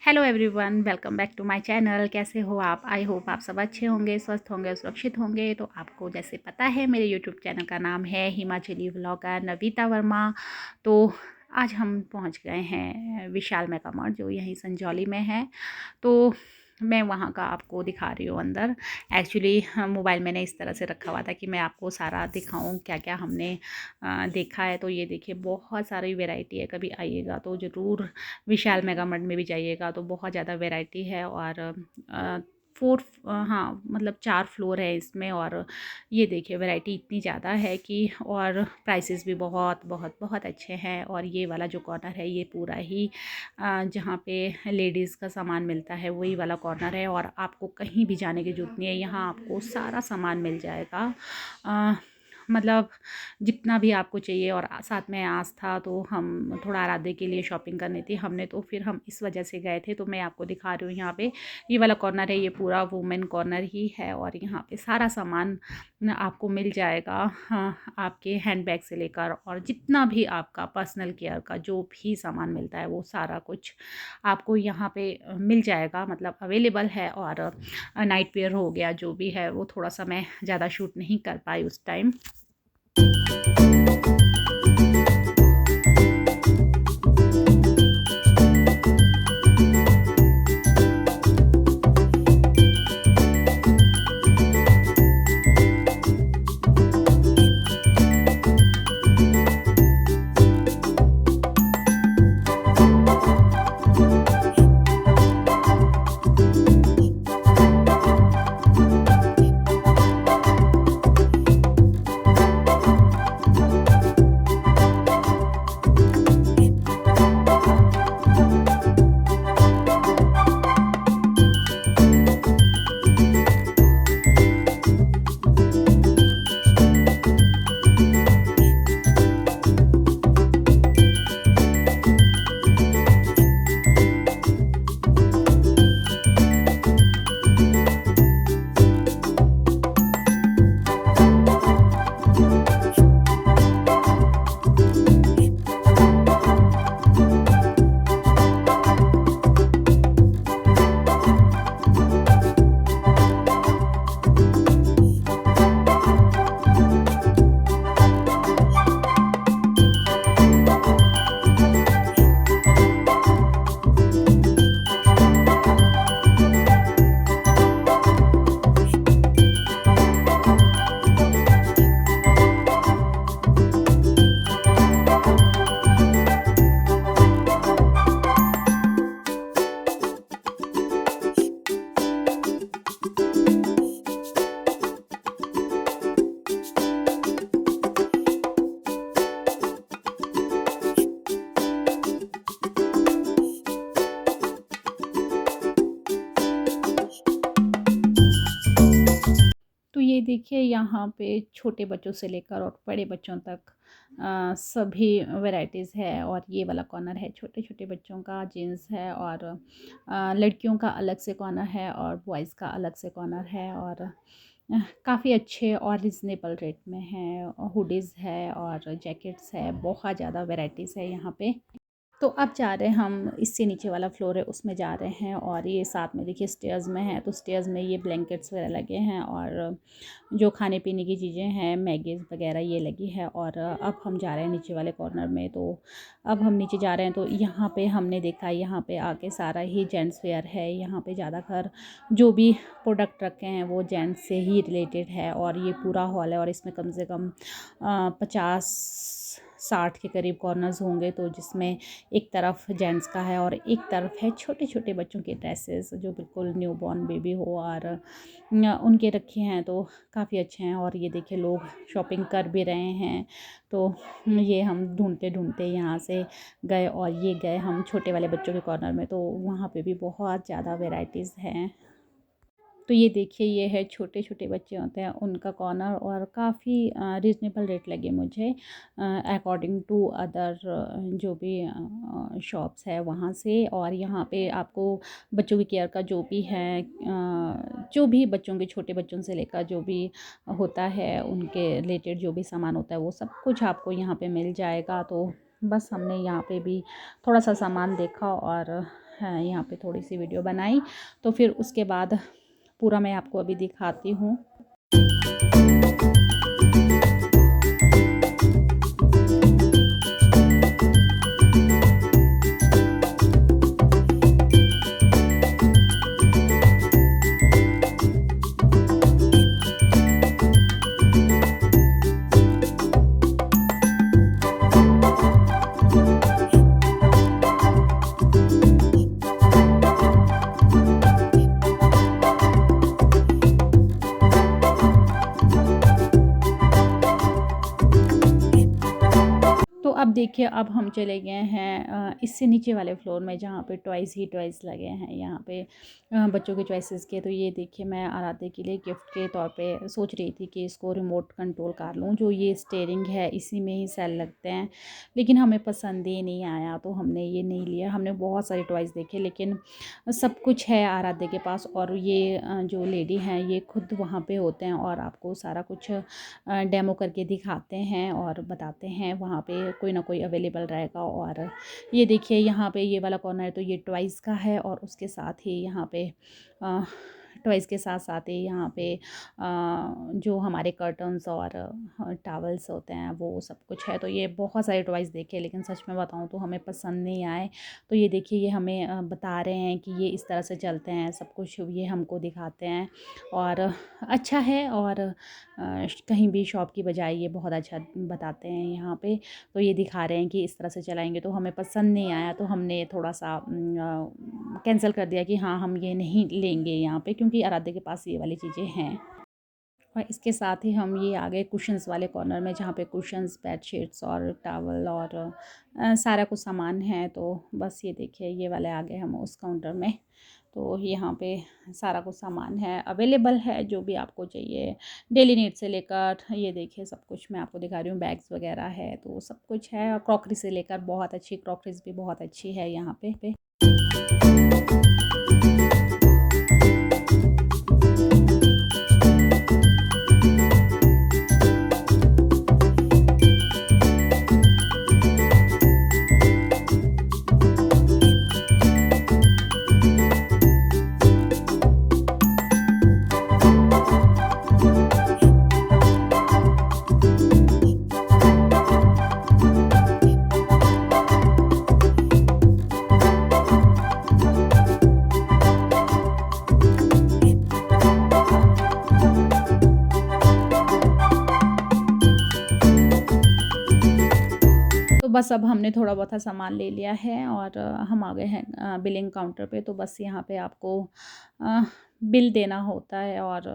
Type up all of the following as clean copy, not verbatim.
Hello everyone, welcome back to my channel. कैसे हो आप? आई होप आप सब अच्छे होंगे, स्वस्थ होंगे, सुरक्षित होंगे। तो आपको जैसे पता है, मेरे यूट्यूब चैनल का नाम है हिमाचली व्लॉगर नविता वर्मा। तो आज हम पहुंच गए हैं विशाल मेगा मार्ट, जो यहीं संजौली में है। तो मैं वहाँ का आपको दिखा रही हूँ अंदर। एक्चुअली मोबाइल मैंने इस तरह से रखा हुआ था कि मैं आपको सारा दिखाऊँ क्या क्या हमने देखा है। तो ये देखिए, बहुत सारी वैरायटी है। कभी आइएगा तो ज़रूर विशाल मेगा मर्ट में भी जाइएगा, तो बहुत ज़्यादा वैरायटी है। और फोर, हाँ मतलब 4 फ्लोर है इसमें। और ये देखिए, वैरायटी इतनी ज़्यादा है कि, और प्राइसेस भी बहुत बहुत बहुत अच्छे हैं। और ये वाला जो कॉर्नर है, ये पूरा ही जहाँ पे लेडीज़ का सामान मिलता है, वही वाला कॉर्नर है। और आपको कहीं भी जाने की ज़रूरत नहीं है, यहाँ आपको सारा सामान मिल जाएगा। मतलब जितना भी आपको चाहिए। और साथ में आस था, तो हम थोड़ा आराध्य के लिए शॉपिंग करनी थी हमने, तो फिर हम इस वजह से गए थे। तो मैं आपको दिखा रही हूँ यहाँ पे, ये वाला कॉर्नर है, ये पूरा वुमेन कॉर्नर ही है। और यहाँ पे सारा सामान आपको मिल जाएगा। हाँ, आपके हैंडबैग से लेकर और जितना भी आपका पर्सनल केयर का जो भी सामान मिलता है, वो सारा कुछ आपको यहाँ पे मिल जाएगा, मतलब अवेलेबल है। और नाइट वेयर हो गया, जो भी है, वो थोड़ा सा मैं ज़्यादा शूट नहीं कर पाई उस टाइम। तो ये देखिए, यहाँ पे छोटे बच्चों से लेकर और बड़े बच्चों तक सभी वैराइटीज़ है। और ये वाला कॉर्नर है छोटे छोटे बच्चों का, जीन्स है। और लड़कियों का अलग से कॉर्नर है और बॉयज़ का अलग से कॉर्नर है। और काफ़ी अच्छे और रिजनेबल रेट में है। हुडीज़ है और जैकेट्स है, बहुत ज़्यादा वैराइटीज़ है यहाँ पे। तो अब जा रहे हैं हम, इससे नीचे वाला फ्लोर है उसमें जा रहे हैं। और ये साथ में देखिए स्टेयर्स में है, तो स्टेयर्स में ये ब्लैंकेट्स वगैरह लगे हैं। और जो खाने पीने की चीज़ें हैं, मैगीज़ वगैरह, ये लगी है। और अब हम जा रहे हैं नीचे वाले कॉर्नर में। तो अब हम नीचे जा रहे हैं, तो यहाँ पे हमने देखा, यहाँ पे आके सारा ही जेंट्स वेयर है। यहाँ पे ज़्यादातर जो भी प्रोडक्ट रखे हैं, वो जेंट्स से ही रिलेटेड है। और ये पूरा हॉल है, और इसमें कम से कम 50-60 के करीब कॉर्नर्स होंगे। तो जिसमें एक तरफ जेंट्स का है और एक तरफ है छोटे छोटे बच्चों के ड्रेसेस, जो बिल्कुल न्यू बॉर्न बेबी हो, और उनके रखे हैं। तो काफ़ी अच्छे हैं। और ये देखिए, लोग शॉपिंग कर भी रहे हैं। तो ये हम ढूंढते ढूंढते यहाँ से गए, और ये गए हम छोटे वाले बच्चों के कॉर्नर में। तो वहाँ पे भी बहुत ज़्यादा वेराइटीज़ हैं। तो ये देखिए, ये है छोटे छोटे बच्चे होते हैं उनका कॉर्नर। और काफ़ी रीज़नेबल रेट लगे मुझे, अकॉर्डिंग टू अदर जो भी शॉप्स है वहाँ से। और यहाँ पे आपको बच्चों की केयर का जो भी है, जो भी बच्चों के, छोटे बच्चों से लेकर जो भी होता है, उनके रिलेटेड जो भी सामान होता है, वो सब कुछ आपको यहाँ पे मिल जाएगा। तो बस हमने यहाँ पे भी थोड़ा सा सामान देखा और यहाँ पे थोड़ी सी वीडियो बनाई। तो फिर उसके बाद पूरा मैं आपको अभी दिखाती हूँ। तो अब देखिए, अब हम चले गए हैं इससे नीचे वाले फ्लोर में, जहाँ पे टॉयज़ ही टॉयज़ लगे हैं। यहाँ पे बच्चों के चॉइसेस के। तो ये देखिए, मैं आराध्या के लिए गिफ्ट के तौर पे सोच रही थी कि इसको रिमोट कंट्रोल कार लूँ। जो ये स्टीयरिंग है इसी में ही सेल लगते हैं, लेकिन हमें पसंद ही नहीं आया, तो हमने ये नहीं लिया। हमने बहुत सारे टॉयज़ देखे, लेकिन सब कुछ है आराध्या के पास। और ये जो लेडी हैं ये खुद वहाँ पे होते हैं और आपको सारा कुछ डेमो करके दिखाते हैं और बताते हैं। वहाँ पे कोई ना कोई अवेलेबल रहेगा। और ये देखिए, यहाँ पे ये वाला कॉर्नर तो ये टॉयज़ का है, और उसके साथ ही यहाँ पे टॉयज़ के साथ साथ ही यहाँ पे जो हमारे कर्टन्स और टॉवल्स होते हैं वो सब कुछ है। तो ये बहुत सारे टॉयज़ देखे, लेकिन सच में बताऊँ तो हमें पसंद नहीं आए। तो ये देखिए, ये हमें बता रहे हैं कि ये इस तरह से चलते हैं, सब कुछ ये हमको दिखाते हैं। और अच्छा है। और कहीं भी शॉप की बजाय ये बहुत अच्छा बताते हैं यहाँ पे। तो ये दिखा रहे हैं कि इस तरह से चलाएँगे। तो हमें पसंद नहीं आया, तो हमने थोड़ा सा कैंसिल कर दिया कि हाँ, हम ये नहीं लेंगे यहाँ पे, क्योंकि आराध्या के पास ये वाली चीज़ें हैं। और इसके साथ ही हम ये आ गए कुशन्स वाले कॉर्नर में, जहाँ पे कुशन्स, बेडशीट्स और टॉवल और सारा कुछ सामान है। तो बस ये देखिए, ये वाले आ गए हम उस काउंटर में। तो यहाँ पे सारा कुछ सामान है, अवेलेबल है, जो भी आपको चाहिए, डेली नीड से लेकर ये देखिए सब कुछ मैं आपको दिखा रही हूँ। बैग्स वगैरह है, तो सब कुछ है। और क्रॉकरी से लेकर बहुत अच्छी क्रॉकरीज भी बहुत अच्छी है यहाँ पे। तो बस अब हमने थोड़ा बहुत सामान ले लिया है और हम आ गए हैं बिलिंग काउंटर पे। तो बस यहाँ पे आपको अ, बिल देना होता है। और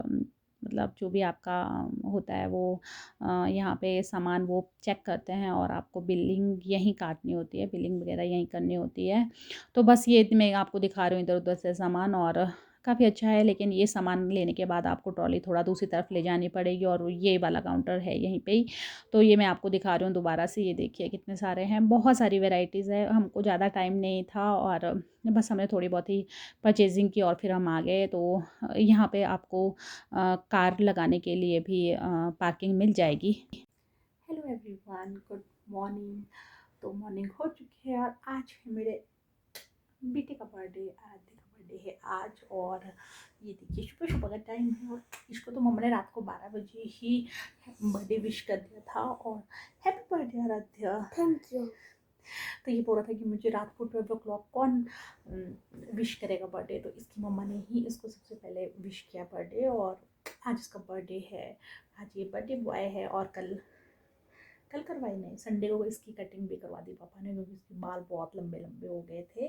मतलब जो भी आपका होता है वो यहाँ पे सामान वो चेक करते हैं, और आपको बिलिंग यहीं काटनी होती है, बिलिंग वगैरह यहीं करनी होती है। तो बस ये मैं आपको दिखा रही हूँ इधर-उधर से सामान, और काफ़ी अच्छा है। लेकिन ये सामान लेने के बाद आपको ट्रॉली थोड़ा दूसरी तरफ ले जानी पड़ेगी, और ये वाला काउंटर है यहीं पे ही। तो ये मैं आपको दिखा रही हूँ दोबारा से। ये देखिए कितने सारे हैं, बहुत सारी वैराइटीज़ है। हमको ज़्यादा टाइम नहीं था, और बस हमने थोड़ी बहुत ही परचेजिंग की और फिर हम आ गए। तो यहाँ पे आपको कार लगाने के लिए भी पार्किंग मिल जाएगी। Hello everyone, good morning. तो मॉर्निंग हो चुकी है और आज है मेरे बेटे का बर्थडे, आराध्या का बर्थडे है आज। और ये देखिए, सुबह सुबह का टाइम है और इसको तो मम्मा ने रात को 12 बजे ही बर्थडे विश कर दिया था। और happy birthday Aaradhya, thank you. तो ये बोल रहा था कि मुझे रात को 12 o'clock कौन विश करेगा बर्थडे, तो इसकी मम्मा ने ही इसको सबसे पहले विश किया बर्थडे। और आज इसका बर्थडे है, आज ये बर्थडे बॉय है। और कल कल करवाई नहीं, संडे को इसकी कटिंग भी करवा दी पापा ने, क्योंकि इसके बाल बहुत लंबे लंबे हो गए थे।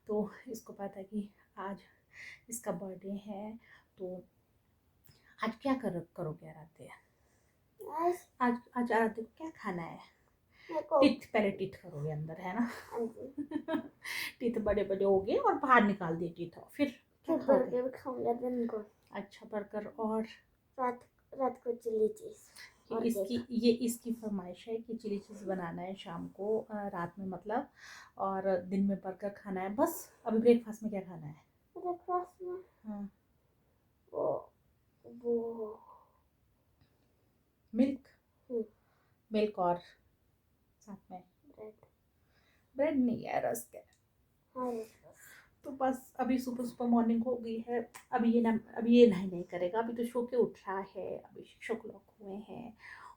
तो इसको पता है कि आज इसका बर्थडे है। तो आज क्या करोगे आराध्य? आज आज आराध्य को क्या खाना है? टिथ, पहले टिथ करोगे अंदर, है ना? टिथ बड़े बड़े हो गए और बाहर निकाल दिए टिथ, फिर क्या खाओगे? खाऊंगा दिन को। अच्छा, बर्गर। और रात रात को चिली चीज। इसकी फरमाइश है कि चिली चीज़ बनाना है शाम को, रात में मतलब, और दिन में बर्गर खाना है बस। अभी ब्रेकफास्ट में क्या खाना है? ब्रेकफास्ट में हाँ, वो मिल्क। मिल्क और साथ में ब्रेड। ब्रेड नहीं है, रस्क है। तो बस अभी सुबह सुबह मॉर्निंग हो गई है। अभी ये नहीं करेगा, अभी तो सो के उठ रहा है, अभी शिक्षक लोग हुए हैं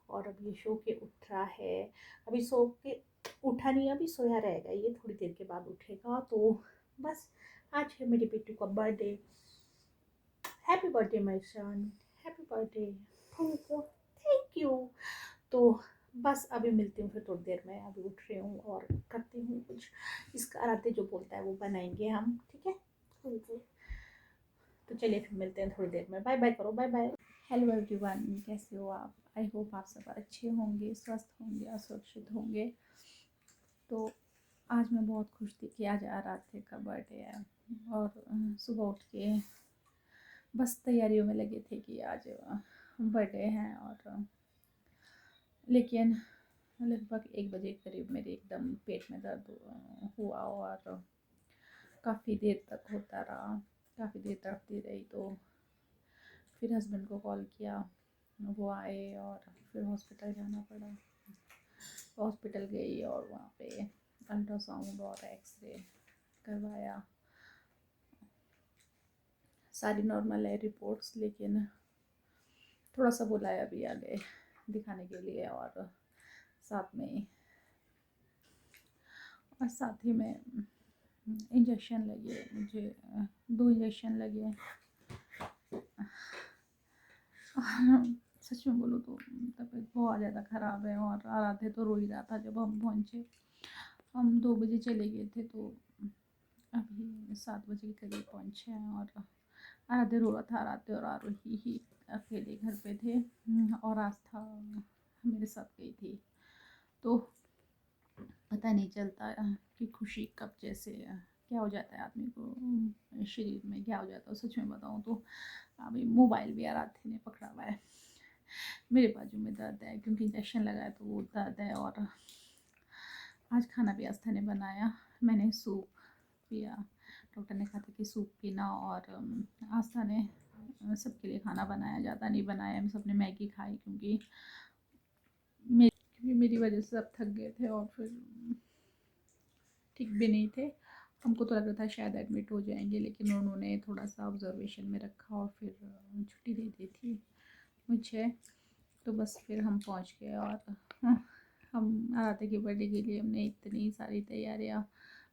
और अभी ये सो के उठ रहा है। अभी सो के उठा नहीं, अभी सोया रहेगा, ये थोड़ी देर के बाद उठेगा। तो बस आज है मेरे बेटू का birthday. Happy birthday my son, happy birthday. Thank you, thank you. तो बस अभी मिलती हूँ फिर थोड़ी देर में, अभी उठ रही हूँ और करती हूँ कुछ इसका आराध्य जो बोलता है वो बनाएंगे हम, ठीक है। हाँ जी। तो चलिए फिर मिलते हैं थोड़ी देर में, बाय बाय करो, बाय बाय। हेलो एवरीवन, कैसे हो आप? आई होप आप सब अच्छे होंगे, स्वस्थ होंगे और सुरक्षित होंगे। तो आज मैं बहुत खुश थी कि आज आराध्य का बर्थडे है और सुबह उठ के बस तैयारियों में लगे थे कि आज बर्थडे है। और लेकिन लगभग 1 बजे के करीब मेरे एकदम पेट में दर्द हुआ और काफ़ी देर तक होता रहा, काफ़ी देर तड़पती रही। तो फिर हस्बैंड को कॉल किया, वो आए और फिर हॉस्पिटल जाना पड़ा। हॉस्पिटल गई और वहाँ पे अल्ट्रासाउंड और एक्सरे करवाया। सारी नॉर्मल है रिपोर्ट्स, लेकिन थोड़ा सा बुलाया अभी आगे दिखाने के लिए और साथ ही में इंजेक्शन लगे मुझे, 2 इंजेक्शन लगे। सच में बोलूँ तो तबीयत बहुत ज़्यादा ख़राब है और आराध्य तो रो ही रहा था जब हम पहुँचे। हम 2 बजे चले गए थे तो अभी 7 बजे के करीब पहुँचे हैं और आराध्य रो रहा था। आराध्य और आरोही ही अकेले घर पे थे और आस्था मेरे साथ गई थी। तो पता नहीं चलता कि खुशी कब जैसे क्या हो जाता है आदमी को, शरीर में क्या हो जाता है। सच में बताऊँ तो अभी मोबाइल भी आराध्य ने पकड़ा हुआ है, मेरे बाजू में दर्द है क्योंकि इंजेक्शन लगाया तो वो दर्द है। और आज खाना भी आस्था ने बनाया, मैंने सूप पिया। डॉक्टर ने कहा था कि सूप पीना और आस्था ने सबके लिए खाना बनाया, ज़्यादा नहीं बनाया। हम सबने मैगी खाई क्योंकि मेरी वजह से सब थक गए थे और फिर ठीक भी नहीं थे। हमको तो लग रहा था शायद एडमिट हो जाएंगे, लेकिन उन्होंने थोड़ा सा ऑब्जर्वेशन में रखा और फिर छुट्टी दे दी थी मुझे। तो बस फिर हम पहुंच गए और हम आराध्य के बर्थडे के लिए हमने इतनी सारी तैयारियां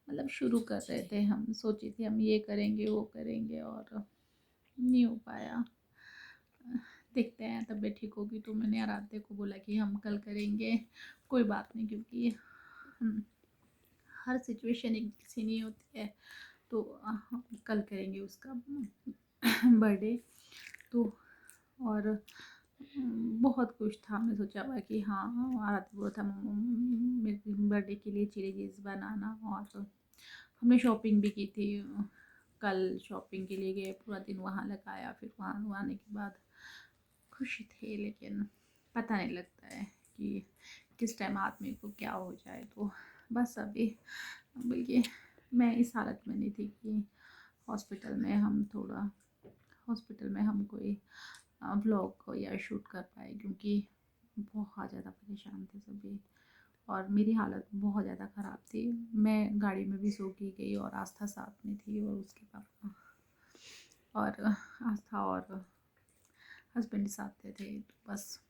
मतलब शुरू कर रहे थे। हम सोचे थे हम ये करेंगे वो करेंगे और नहीं हो पाया। देखते हैं तबीयत ठीक होगी तो मैंने आराध्य को बोला कि हम कल करेंगे, कोई बात नहीं, क्योंकि हर सिचुएशन एक जैसी नहीं होती है। तो कल करेंगे उसका बर्थडे। तो और बहुत कुछ था, मैं सोचा हुआ कि हाँ आराध्य बोला था मेरे बर्थडे के लिए चिलीज बनाना। और हमने शॉपिंग भी की थी, कल शॉपिंग के लिए गए, पूरा दिन वहाँ लगाया। फिर वहाँ आने के बाद खुशी थी, लेकिन पता नहीं लगता है कि किस टाइम आदमी को क्या हो जाए। तो बस अभी बल्कि मैं इस हालत में नहीं थी कि हॉस्पिटल में हम कोई व्लॉग या शूट कर पाए, क्योंकि बहुत ज़्यादा परेशान थे सभी और मेरी हालत बहुत ज़्यादा ख़राब थी। मैं गाड़ी में भी सो के गई और आस्था साथ में थी और उसके पापा और आस्था और हस्बैंड साथ थे। तो बस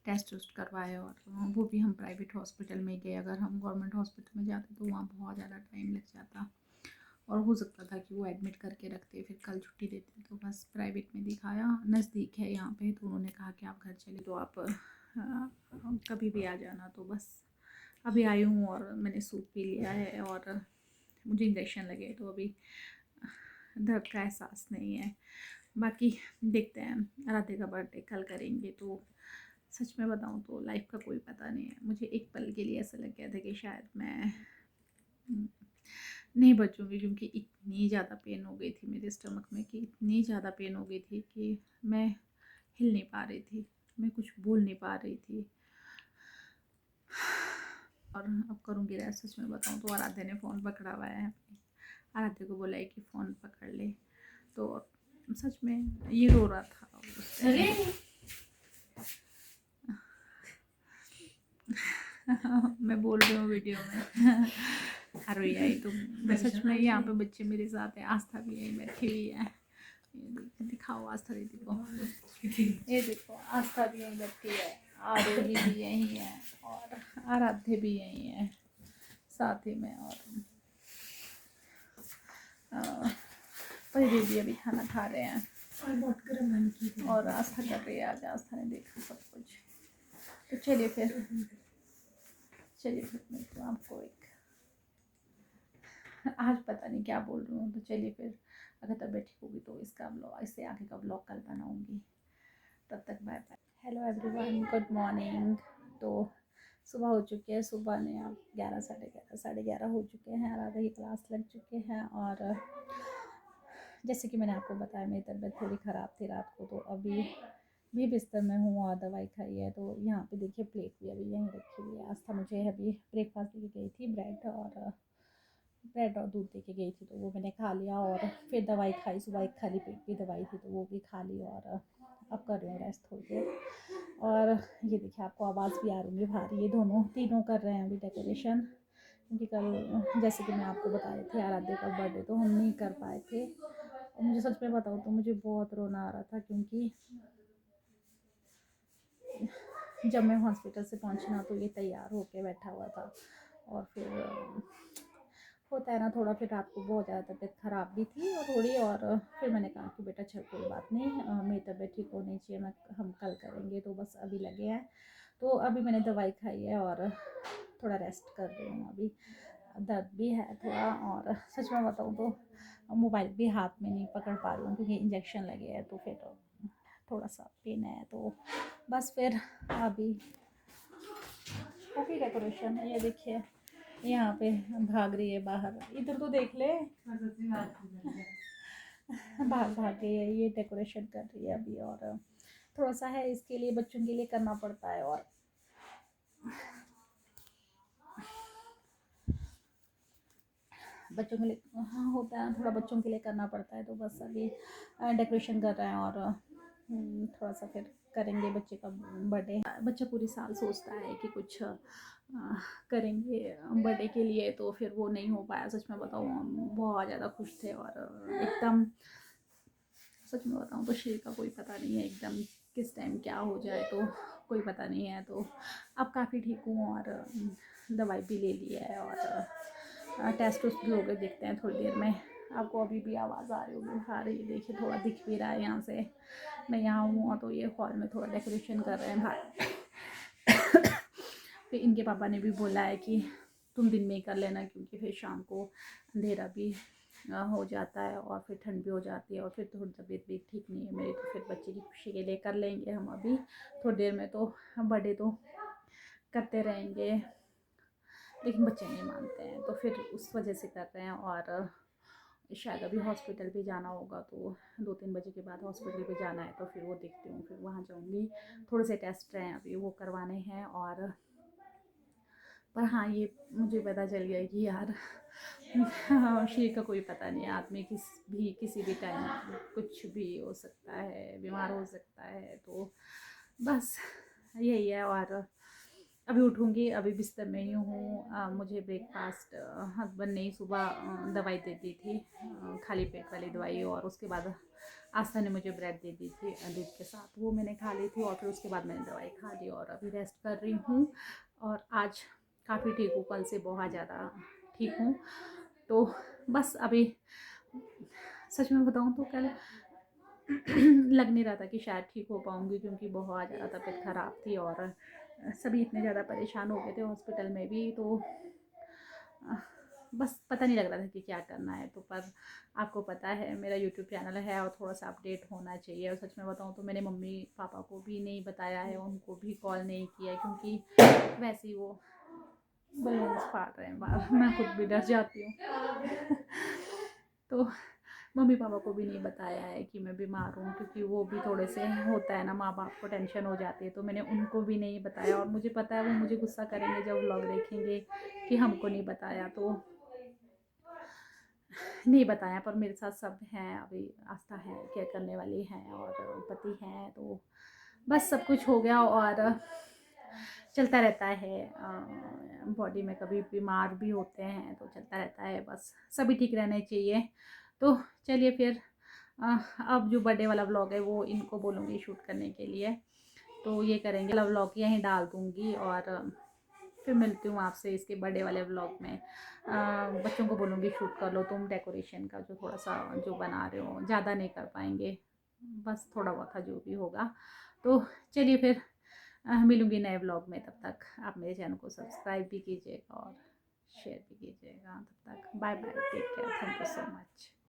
टेस्ट वेस्ट करवाए और वो भी हम प्राइवेट हॉस्पिटल में गए। अगर हम गवर्नमेंट हॉस्पिटल में जाते तो वहाँ बहुत ज़्यादा टाइम लग जाता और हो सकता था कि वो एडमिट करके रखते फिर कल छुट्टी देते। तो बस प्राइवेट में दिखाया, नज़दीक है यहाँ पे। तो उन्होंने कहा कि आप घर चले तो आप कभी भी आ जाना। तो बस अभी आई हूँ और मैंने सूप पी लिया है और मुझे इंजेक्शन लगे तो अभी दर्द का एहसास नहीं है। बाकी देखते हैं, आराध्य का बर्थडे कल करेंगे। तो सच में बताऊँ तो लाइफ का कोई पता नहीं है। मुझे एक पल के लिए ऐसा लग गया था कि शायद मैं नहीं बचूँगी, क्योंकि इतनी ज़्यादा पेन हो गई थी मेरे स्टमक में, कि इतनी ज़्यादा पेन हो गई थी कि मैं हिल नहीं पा रही थी, मैं कुछ बोल नहीं पा रही थी। और अब करूँगी रेस्ट। सच में बताऊँ तो आराध्य ने फ़ोन पकड़ा हुआ है, आराध्य को बोला है कि फ़ोन पकड़ ले। तो सच में ये रो रहा था मैं बोल रही हूँ वीडियो में। अरे यार तो सच में यहाँ पे बच्चे मेरे साथ हैं, आस्था भी यही बैठी हुई है। ये दिखाओ आस्था दीदी को, ये देखो आस्था भी यहीं बैठी है, आरोही भी यहीं है और आराध्य भी यहीं है साथ ही में। और परिधि भी अभी खाना खा रहे हैं और आस्था कर रही है। आज आस्था ने देखा सब कुछ। तो चलिए फिर मैं तो आपको एक आज पता नहीं क्या बोल रही हूँ। तो चलिए फिर, अगर तबीयत ठीक होगी तो इसका ब्लॉग, इससे आगे का ब्लॉग कल बनाऊँगी। तब तक bye bye. Hello everyone, good morning. तो सुबह हो चुकी है, सुबह ने अब 11 साढ़े ग्यारह हो चुके हैं। आराधा की क्लास लग चुके हैं और जैसे कि मैंने आपको बताया मेरी तबीयत थोड़ी ख़राब थी रात को, तो अभी भी बिस्तर में हूँ और दवाई खाई है। तो यहाँ पे देखिए प्लेट भी अभी यहीं रखी हुई है। आस्था मुझे अभी ब्रेकफास्ट लेके गई थी, ब्रेड और दूध दे के गई थी, तो वो मैंने खा लिया और फिर दवाई खाई। सुबह एक खाली पेट की दवाई थी तो वो भी खा ली और अब कर रही हूँ रेस्ट थोड़ी देर। और ये देखिए आपको आवाज़ भी आ रही है बाहर, ये तीनों कर रहे हैं अभी डेकोरेशन, क्योंकि कल जैसे कि मैं आपको बता रही थी आराध्या का बर्थडे, तो हम नहीं कर पाए थे। और मुझे सच में बताऊँ तो मुझे बहुत रोना आ रहा था, क्योंकि जब मैं हॉस्पिटल से पहुंची ना तो ये तैयार होके बैठा हुआ था। और फिर होता है ना थोड़ा, फिर रात को बहुत ज़्यादा तबीयत ख़राब भी थी और थोड़ी। और फिर मैंने कहा कि बेटा चल कोई बात नहीं, मेरी तबीयत ठीक होनी चाहिए, हम कल करेंगे। तो बस अभी लगे हैं। तो अभी मैंने दवाई खाई है और थोड़ा रेस्ट कर रही हूँ। अभी दर्द भी है थोड़ा, और सच में बताऊँ तो मोबाइल भी हाथ में नहीं पकड़ पा रही हूँ, क्योंकि इंजेक्शन लगे हैं। तो फिर थोड़ा सा पेन है। तो बस फिर अभी काफ़ी डेकोरेशन है। ये देखिए यहाँ पे भाग रही है बाहर, इधर तो देख ले, भाग भाग गई है। ये डेकोरेशन कर रही है अभी। और थोड़ा सा है, इसके लिए बच्चों के लिए करना पड़ता है, और बच्चों के लिए हाँ होता है थोड़ा, बच्चों के लिए करना पड़ता है। तो बस अभी डेकोरेशन कर रहे हैं और थोड़ा सा फिर करेंगे बच्चे का बर्थडे। बच्चा पूरी साल सोचता है कि कुछ करेंगे बर्थडे के लिए, तो फिर वो नहीं हो पाया। सच में बताऊँ हम बहुत ज़्यादा खुश थे और एकदम सच में बताऊँ तो शरीर का कोई पता नहीं है एकदम किस टाइम क्या हो जाए, तो कोई पता नहीं है। तो अब काफ़ी ठीक हूँ और दवाई भी ले ली है और टेस्ट उस्ट भी हो गए, देखते हैं थोड़ी देर में। आपको अभी भी आवाज़ आ रही होगी बाहर, ये देखिए थोड़ा दिख भी रहा है यहाँ से। मैं यहाँ हूँ तो ये हॉल में थोड़ा डेकोरेशन कर रहे हैं बाहर। फिर इनके पापा ने भी बोला है कि तुम दिन में ही कर लेना, क्योंकि फिर शाम को अंधेरा भी हो जाता है और फिर ठंड भी हो जाती है और फिर थोड़ी तबीयत भी ठीक नहीं है मेरी। तो फिर बच्चे की खुशी के लिए कर लेंगे हम अभी थोड़ी देर में। तो बर्थडे तो करते रहेंगे, लेकिन बच्चे नहीं मानते हैं, तो फिर उस वजह से कर रहे हैं। और शायद अभी हॉस्पिटल भी जाना होगा, तो 2-3 बजे के बाद हॉस्पिटल भी जाना है। तो फिर वो देखती हूँ, फिर वहाँ जाऊँगी। थोड़े से टेस्ट हैं अभी वो करवाने हैं। और पर हाँ ये मुझे पता चल गया कि यार शरीर का कोई पता नहीं है, आदमी किसी भी टाइम कुछ भी हो सकता है, बीमार हो सकता है। तो बस यही है। और अभी उठूँगी, अभी बिस्तर में ही हूँ। मुझे ब्रेकफास्ट हस्बैंड ने ही सुबह दवाई दे दी थी, खाली पेट वाली दवाई, और उसके बाद आस्था ने मुझे ब्रेड दे दी थी दूध के साथ, वो मैंने खा ली थी। और फिर उसके बाद मैंने दवाई खा ली और अभी रेस्ट कर रही हूँ। और आज काफ़ी ठीक हूँ, कल से बहुत ज़्यादा ठीक हूँ। तो बस अभी सच में बताऊँ तो कल लग नहीं रहा था कि शायद ठीक हो पाऊँगी, क्योंकि बहुत ज़्यादा तबीयत ख़राब थी और सभी इतने ज़्यादा परेशान हो गए थे हॉस्पिटल में भी। तो बस पता नहीं लग रहा था कि क्या करना है। तो पर आपको पता है मेरा यूट्यूब चैनल है और थोड़ा सा अपडेट होना चाहिए। और सच में बताऊँ तो मैंने मम्मी पापा को भी नहीं बताया है, उनको भी कॉल नहीं किया है, क्योंकि वैसे ही वो बलून्स फाड़ रहे हैं बाहर, मैं खुद भी डर जाती हूँ। तो मम्मी पापा को भी नहीं बताया है कि मैं बीमार हूँ, क्योंकि वो भी थोड़े से होता है ना, माँ बाप को टेंशन हो जाती है। तो मैंने उनको भी नहीं बताया, और मुझे पता है वो मुझे गुस्सा करेंगे जब व्लॉग देखेंगे कि हमको नहीं बताया। तो नहीं बताया, पर मेरे साथ सब हैं, अभी आस्था है, केयर करने वाली हैं और पति हैं। तो बस सब कुछ हो गया। और चलता रहता है, बॉडी में कभी बीमार भी होते हैं तो चलता रहता है, बस सभी ठीक रहने चाहिए। तो चलिए फिर अब जो बर्थडे वाला व्लॉग है वो इनको बोलूँगी शूट करने के लिए, तो ये करेंगे। वाला व्लॉग यहीं डाल दूँगी और फिर मिलती हूँ आपसे इसके बर्थडे वाले व्लॉग में। बच्चों को बोलूँगी शूट कर लो तुम डेकोरेशन का, जो थोड़ा सा जो बना रहे हो, ज़्यादा नहीं कर पाएंगे, बस थोड़ा बहुत था जो भी होगा। तो चलिए फिर मिलूँगी नए व्लॉग में, तब तक आप मेरे चैनल को सब्सक्राइब भी कीजिएगा और शेयर भी कीजिएगा। तब तक bye bye, take care, thank you so much.